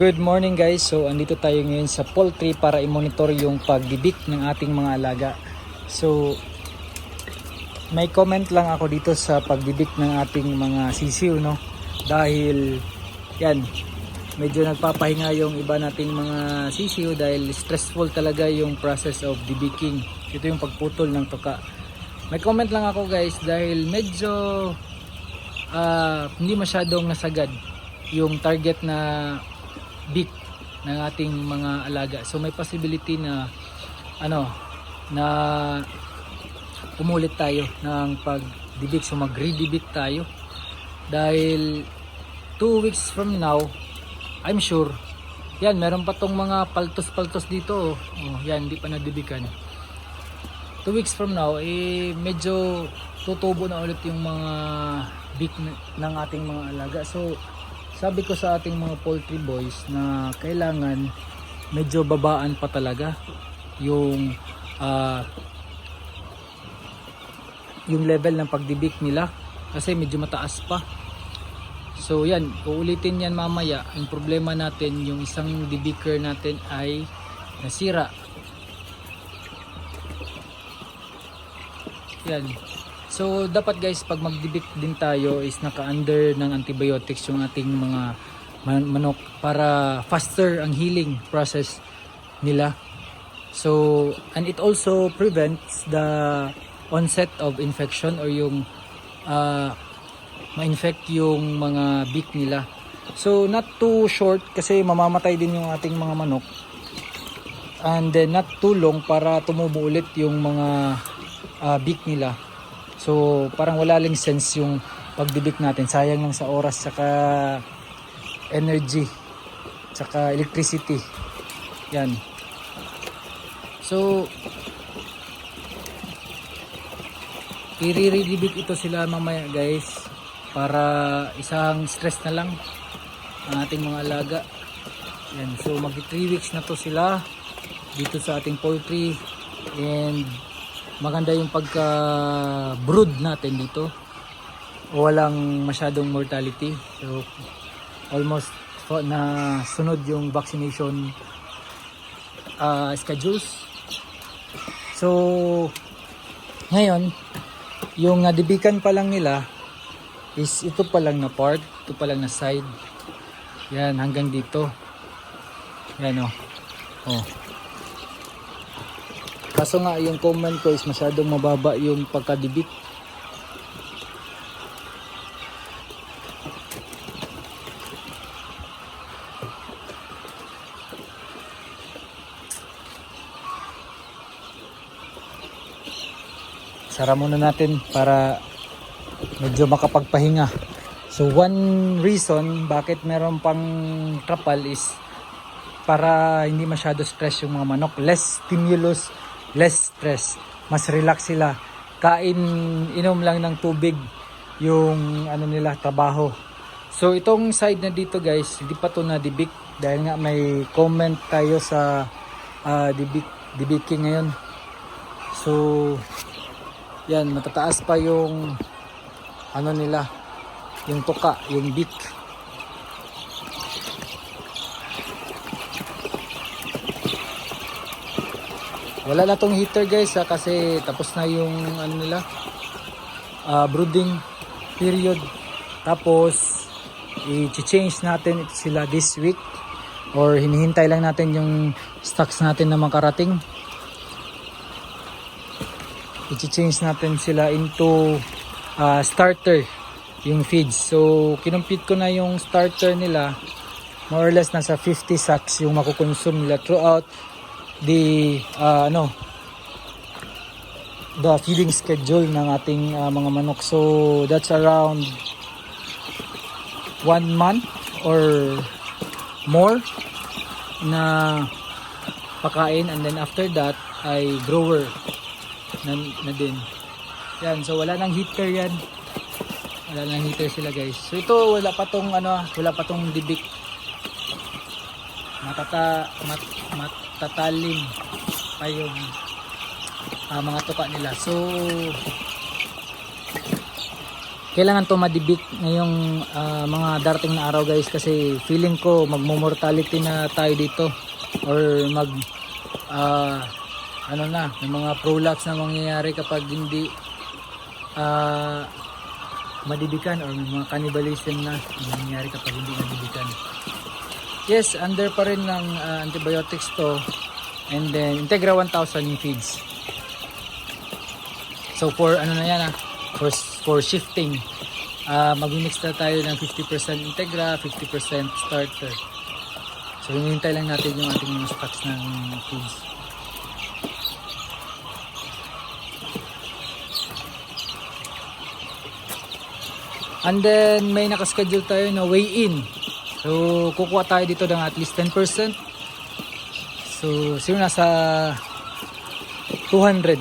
Good morning guys, so andito tayo ngayon sa poultry para i-monitor yung pagdibik ng ating mga alaga. So may comment lang ako dito sa pagdibik ng ating mga sisiw, no? Dahil yan, medyo nagpapahinga yung iba nating mga sisiw dahil stressful talaga yung process of debiking. Ito yung pagputol ng tuka. May comment lang ako guys dahil medyo hindi masyadong nasagad yung target na big ng ating mga alaga. So may possibility na na umulit tayo ng pagdibik. So magre-dibik tayo dahil 2 weeks from now, I'm sure yan, meron pa tong mga paltos-paltos dito. Yan, hindi pa nadibikan. 2 weeks from now, medyo tutubo na ulit yung mga big ng ating mga alaga. So sabi ko sa ating mga poultry boys na kailangan medyo babaan pa talaga yung level ng pagdibik nila kasi medyo mataas pa. So yan, uulitin yan mamaya. Ang problema natin, yung isang debiker natin ay nasira. Yan. So dapat guys, pag magdibik din tayo is naka-under ng antibiotics yung ating mga manok para faster ang healing process nila. So and it also prevents the onset of infection or yung ma-infect yung mga beak nila. So not too short kasi mamamatay din yung ating mga manok, and then not too long para tumubo ulit yung mga beak nila. So parang wala lang sense yung pagdibik natin, sayang lang sa oras saka energy saka electricity. Yan. So i-re-dibik ito sila mamaya guys para isang stress na lang ang ating mga alaga. Yan. So mag 3 weeks na to sila dito sa ating poultry, and maganda yung pagka brood natin dito, walang masyadong mortality. So almost na sunod yung vaccination schedules. So ngayon yung nadibikan pa lang nila is ito pa lang na part, ito pa lang na side. Yan, hanggang dito. Yan oh. Kaso nga yung comment ko is masyadong mababa yung pagkadibik. Sara muna natin para medyo makapagpahinga. So one reason bakit meron pang trapal is para hindi masyado stress yung mga manok. Less stimulus, less stress, mas relax sila, kain, inom lang ng tubig yung nila, trabaho. So itong side na dito guys, hindi pa to na dibik dahil nga may comment tayo sa dibiking ngayon. So yan, matataas pa yung nila, yung tuka, yung beak. Wala na tong heater guys kasi tapos na yung nila, brooding period. Tapos i-change natin sila this week, or hinihintay lang natin yung stocks natin na makarating. I-change natin sila into starter yung feeds. So kinumpit ko na yung starter nila, more or less nasa 50 sacks yung makukonsume nila throughout the the feeding schedule ng ating mga manok. So that's around 1 month or more na pakain, and then after that ay grower na din. Yan, so wala nang heater yan. Wala nang heater sila guys. So ito wala pa tong wala pa tong dibik. Matatalim pa yung mga tuka nila. So kailangan to madibik ngayong mga darating na araw guys, kasi feeling ko magmo-mortality na tayo dito or ano na, may mga prolapse na mangyayari kapag hindi madibikan, or may mga cannibalism na mangyayari kapag hindi madibikan. Yes, under pa rin ng antibiotics to, and then Integra 1000 yung feeds. So for ano na yan for shifting, mag-mix na tayo ng 50% Integra, 50% starter. So hinihintay lang natin yung ating mga stocks ng feeds. And then may nakaschedule tayo na weigh-in. So kukuha tayo dito ng at least 10%. So siguro nasa 200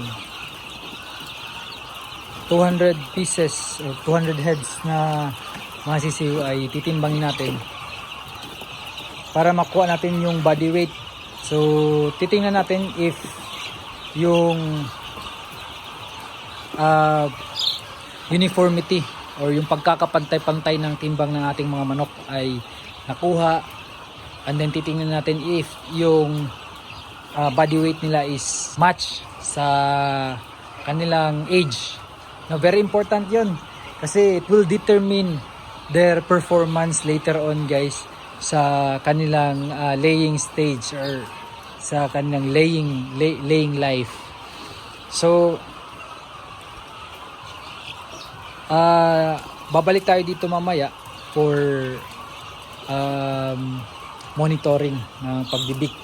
pieces or 200 heads na mga sisiw ay titimbangin natin para makuha natin yung body weight. So titingnan natin if yung uniformity or yung pagkakapantay-pantay ng timbang ng ating mga manok ay nakuha, and then titingnan natin if yung body weight nila is match sa kanilang age. Now, very important yun kasi it will determine their performance later on guys sa kanilang laying stage or sa kanilang laying life. So babalik tayo dito mamaya for monitoring ng pagdibik.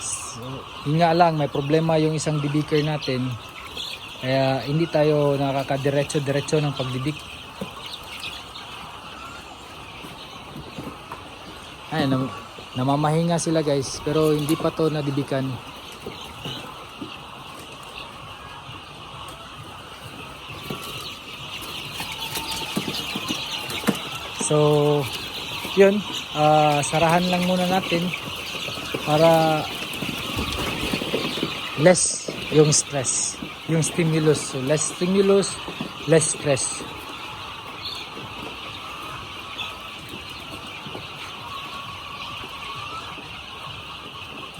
So, yun nga lang, may problema yung isang debiker natin, kaya hindi tayo nakakadiretso-diretso ng pagdibik. Ay, namamahinga sila guys, pero hindi pa to nadibikan. So yun, sarahan lang muna natin para less yung stress, yung stimulus. So less stimulus, less stress.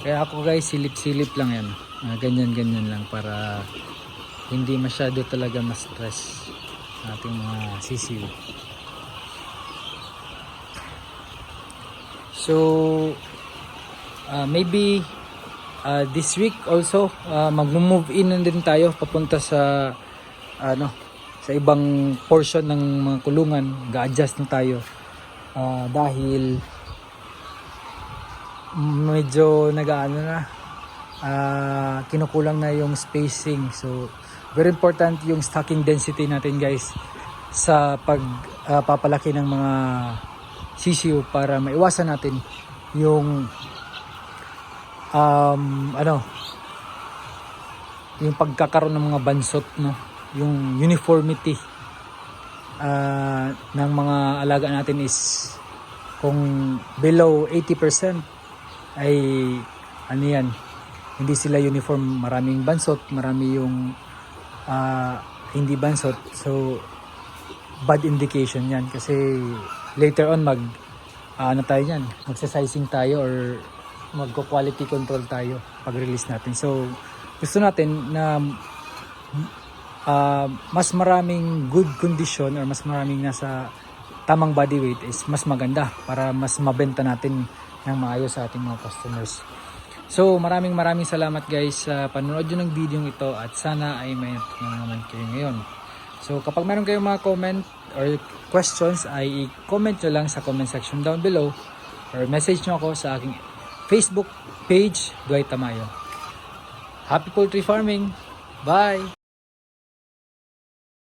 Kaya ako guys, silip-silip lang yan, ganyan-ganyan lang para hindi masyado talaga ma-stress ating mga sisiw. So maybe this week also mag-move in na din tayo papunta sa sa ibang portion ng mga kulungan. Ga-adjust na tayo dahil medyo kinukulang na yung spacing. So very important yung stocking density natin guys sa pagpapalaki ng mga sisiw para maiwasan natin yung yung pagkakaroon ng mga bansot, no, yung uniformity ng mga alaga natin is kung below 80% ay yan, hindi sila uniform, maraming bansot, marami yung hindi bansot. So bad indication yan kasi later on tayo yan, magsa-sizing tayo or magko-quality control tayo pag-release natin. So gusto natin na mas maraming good condition or mas maraming nasa tamang body weight is mas maganda para mas mabenta natin ng maayos sa ating mga customers. So maraming salamat guys sa panonood nyo ng video ito at sana ay may natutunan naman kayo ngayon. So kapag meron kayong mga comment or questions ay i-comment nyo lang sa comment section down below or message nyo ako sa aking Facebook page, Dwight Tamayo. Happy poultry farming! Bye!